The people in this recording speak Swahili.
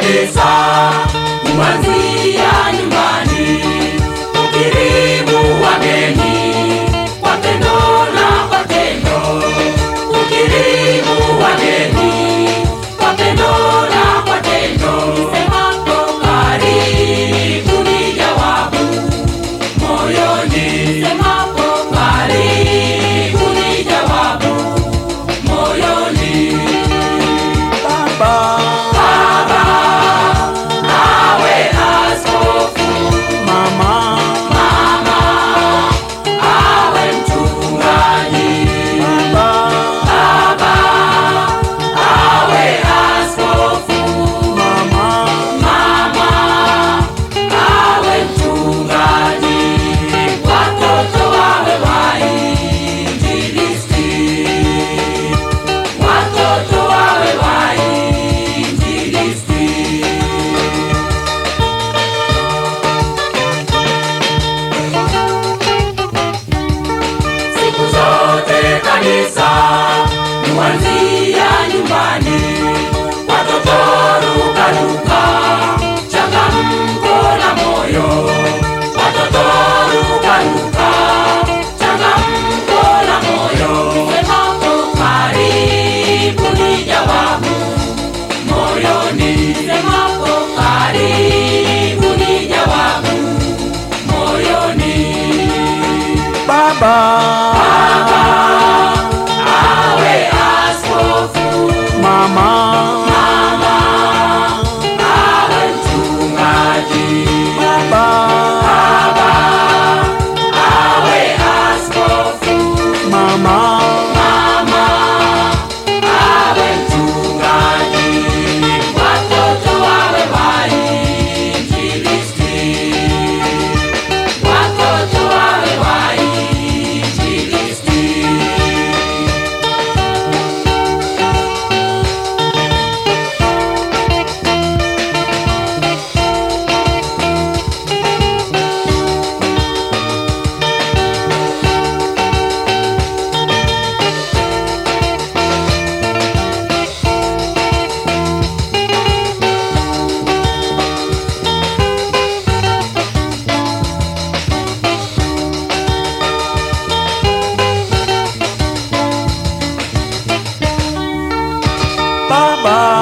kanisa kuanzia nyumbani, ukirimu wageni kwa pendo na kwa tendo, ukirimu wageni kwa pendo na kwa tendo. Nisemapo karibu ni jawabu moyoni, nisemapo karibu ni jawabu moyoni. Baba, awe askofu, mama, awe mchungaji, baba, awe askofu, mama, awe mchungaji, watoto wawe wainjilisti, watoto wawe wainjilisti. Siku zote kanisa kuanzia nyumbani, watoto rukaruka, changamko la moyo, watoto rukaruka, changamko la moyo. Nisemapo karibu ni jawabu moyoni, nisemapo karibu ni jawabu moyoni. baba, Awe askofu, mama, awe mchungaji, baba, awe askofu, mama, awe mchungaji, watoto wawe wainjilisti, watoto wawe wainjilisti. baba.